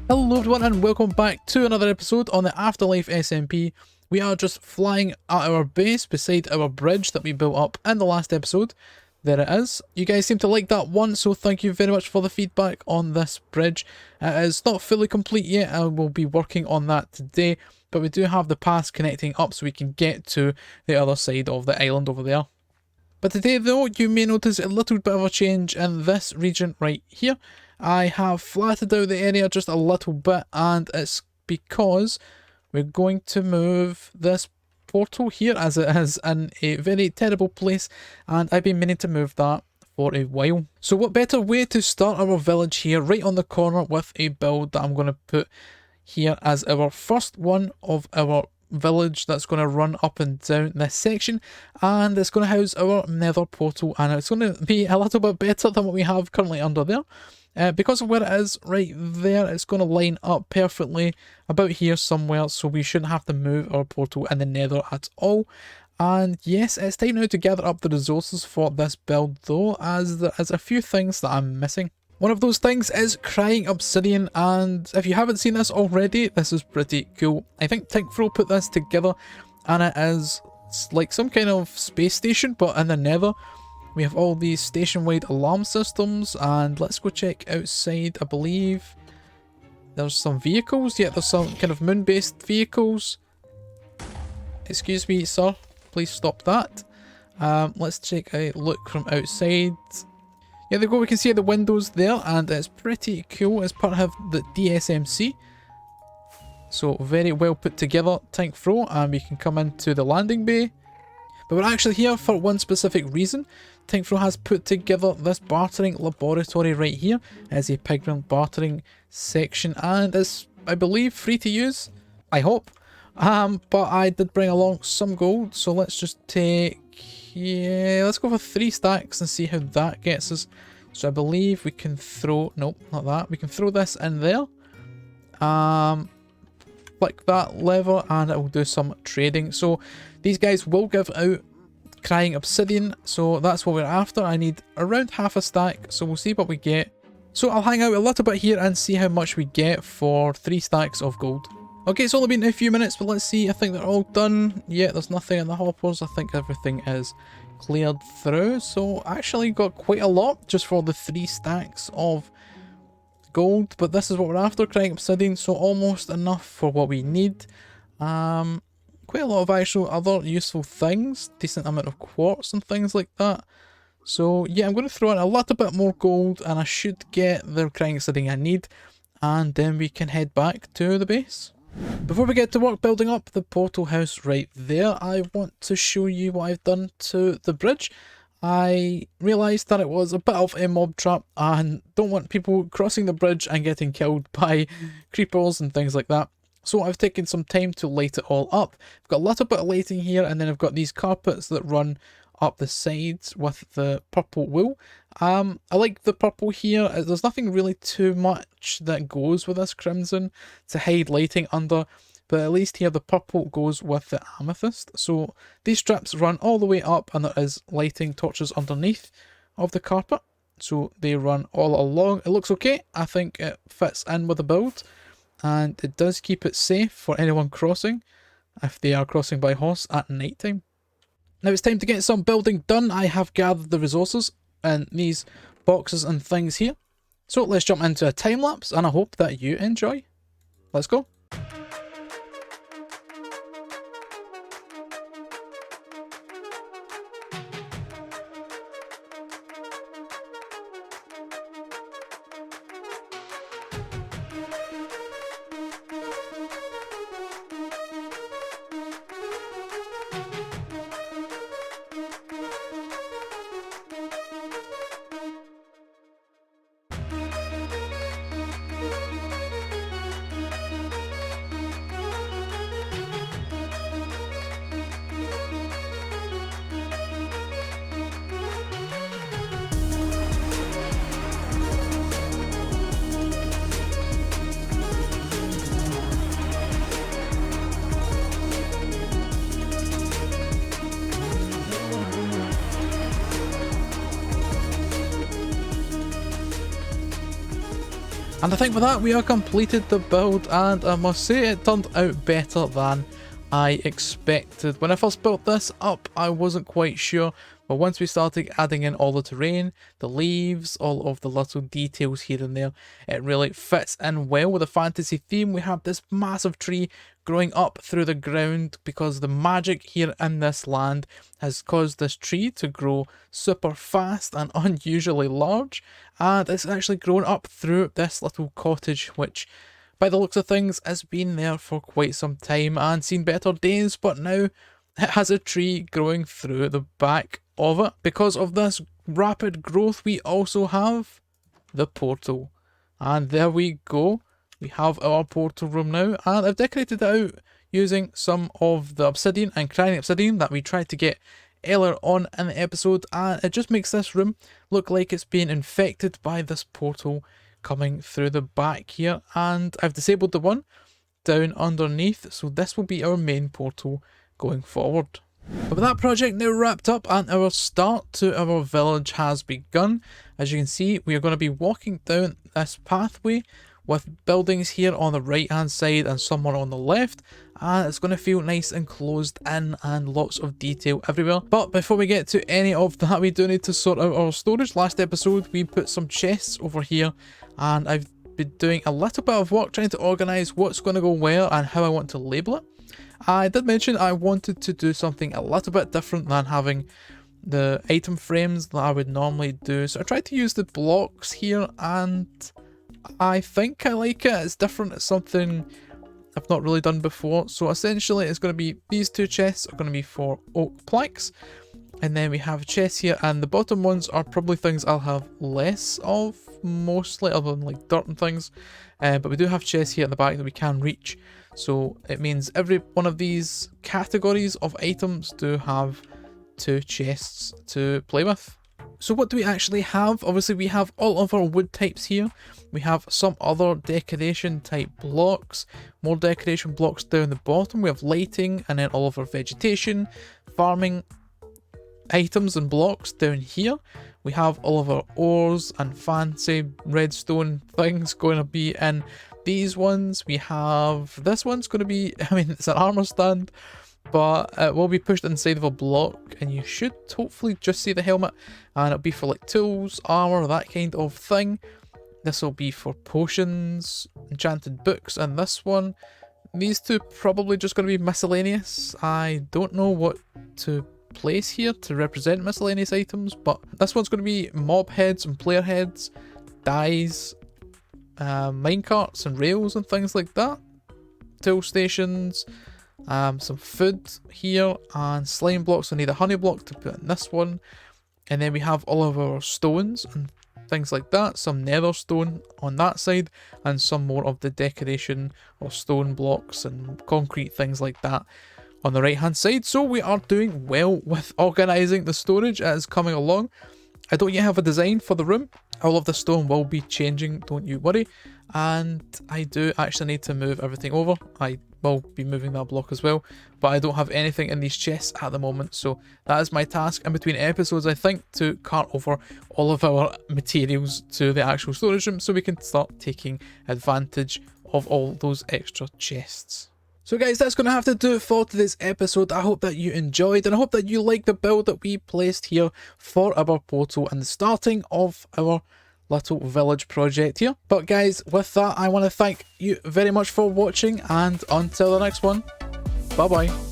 Hello everyone and welcome back to another episode on the Afterlife SMP. We are just flying at our base beside our bridge that we built up in the last episode. There it is. You guys seem to like that one, so thank you very much for the feedback on this bridge. It is not fully complete yet, I will be working on that today, but we do have the paths connecting up so we can get to the other side of the island over there. But today though, you may notice a little bit of a change in this region right here. I have flattened out the area just a little bit, and it's because we're going to move this portal here as it is in a very terrible place, and I've been meaning to move that for a while. So what better way to start our village here right on the corner with a build that I'm going to put here as our first one of our village that's going to run up and down this section, and it's going to house our nether portal, and it's going to be a little bit better than what we have currently under there. Because of where it is right there, it's going to line up perfectly about here somewhere, so we shouldn't have to move our portal in the nether at all. And yes, it's time now to gather up the resources for this build though, as there is a few things that I'm missing. One of those things is Crying Obsidian, and if you haven't seen this already, this is pretty cool. I think Tinkfro put this together, and it is like some kind of space station but in the nether. We have all these station-wide alarm systems, and let's go check outside. I believe there's some vehicles. Yeah, there's some kind of moon-based vehicles. Excuse me, sir. Please stop that. Let's take a look from outside. Yeah, there we go. We can see the windows there, and it's pretty cool. It's part of the DSMC. So very well put together, Tinkfro, and we can come into the landing bay. But we're actually here for one specific reason. Tinkfro has put together this bartering laboratory right here as a pigment bartering section, and it's, I believe, free to use. I hope. But I did bring along some gold, so let's just take, yeah, let's go for 3 stacks and see how that gets us. So I believe we can throw, nope, not that. We can throw this in there. Click that lever and it will do some trading. So these guys will give out Crying Obsidian, so that's what we're after. I need around half a stack, so we'll see what we get. So I'll hang out a little bit here and see how much we get for 3 stacks of gold. Okay, it's only been a few minutes, but let's see. I think they're all done. Yeah, there's nothing in the hoppers. I think everything is cleared through. So I actually got quite a lot just for the 3 stacks of gold, but this is what we're after, Crying Obsidian, so almost enough for what we need. Quite a lot of actual other useful things, decent amount of quartz and things like that. So yeah, I'm going to throw in a little bit more gold and I should get the Crying Obsidian I need, and then we can head back to the base. Before we get to work building up the portal house right there, I want to show you what I've done to the bridge. I realised that it was a bit of a mob trap and don't want people crossing the bridge and getting killed by creepers and things like that. So I've taken some time to light it all up. I've got a little bit of lighting here, and then I've got these carpets that run up the sides with the purple wool. I like the purple here. There's nothing really too much that goes with this crimson to hide lighting under, but at least here the purple goes with the amethyst. So these strips run all the way up, and there is lighting torches underneath of the carpet. So they run all along. It looks okay. I think it fits in with the build, and it does keep it safe for anyone crossing if they are crossing by horse at night time. Now it's time to get some building done. I have gathered the resources in these boxes and things here. So let's jump into a time lapse, and I hope that you enjoy. Let's go. And I think with that we have completed the build, and I must say it turned out better than I expected. When I first built this up I wasn't quite sure, but once we started adding in all the terrain, the leaves, all of the little details here and there, it really fits in well with the fantasy theme. We have this massive tree growing up through the ground because the magic here in this land has caused this tree to grow super fast and unusually large, and it's actually grown up through this little cottage, which by the looks of things has been there for quite some time and seen better days, but now it has a tree growing through the back of it. Because of this rapid growth we also have the portal, and there we go. We have our portal room now, and I've decorated it out using some of the obsidian and crying obsidian that we tried to get earlier on in the episode, and it just makes this room look like it's being infected by this portal coming through the back here. And I've disabled the one down underneath, so this will be our main portal going forward. But with that project now wrapped up and our start to our village has begun, as you can see we are going to be walking down this pathway with buildings here on the right hand side and some more on the left, and it's going to feel nice and closed in and lots of detail everywhere. But before we get to any of that, we do need to sort out our storage. Last episode we put some chests over here, and I've been doing a little bit of work trying to organise what's going to go where and how I want to label it. I did mention I wanted to do something a little bit different than having the item frames that I would normally do, so I tried to use the blocks here, and I think I like it. It's different, it's something I've not really done before. So essentially it's going to be, these two chests are going to be for oak planks, and then we have chests here, and the bottom ones are probably things I'll have less of, mostly, other than like dirt and things, but we do have chests here at the back that we can reach, so it means every one of these categories of items do have two chests to play with. So what do we actually have? Obviously we have all of our wood types here. We have some other decoration type blocks, more decoration blocks down the bottom. We have lighting, and then all of our vegetation, farming items and blocks down here. We have all of our ores and fancy redstone things going to be in these ones. We have, this one's going to be, I mean, it's an armor stand, but it will be pushed inside of a block, and you should hopefully just see the helmet, and it'll be for like tools, armor, that kind of thing. This will be for potions, enchanted books, and this one, these two probably just going to be miscellaneous. I don't know what to place here to represent miscellaneous items, but this one's going to be mob heads and player heads, dyes, minecarts and rails and things like that, tool stations, some food here, and slime blocks. I need a honey block to put in this one, and then we have all of our stones and things like that, some nether stone on that side, and some more of the decoration or stone blocks and concrete things like that on the right hand side. So we are doing well with organising the storage. It is coming along. I don't yet have a design for the room. All of the stone will be changing, don't you worry. And I do actually need to move everything over. I will be moving that block as well, but I don't have anything in these chests at the moment, so that is my task in between episodes, I think, to cart over all of our materials to the actual storage room so we can start taking advantage of all those extra chests. So guys, that's going to have to do it for today's episode. I hope that you enjoyed, and I hope that you like the build that we placed here for our portal and the starting of our little village project here. But guys, with that, I want to thank you very much for watching, and until the next one, bye bye.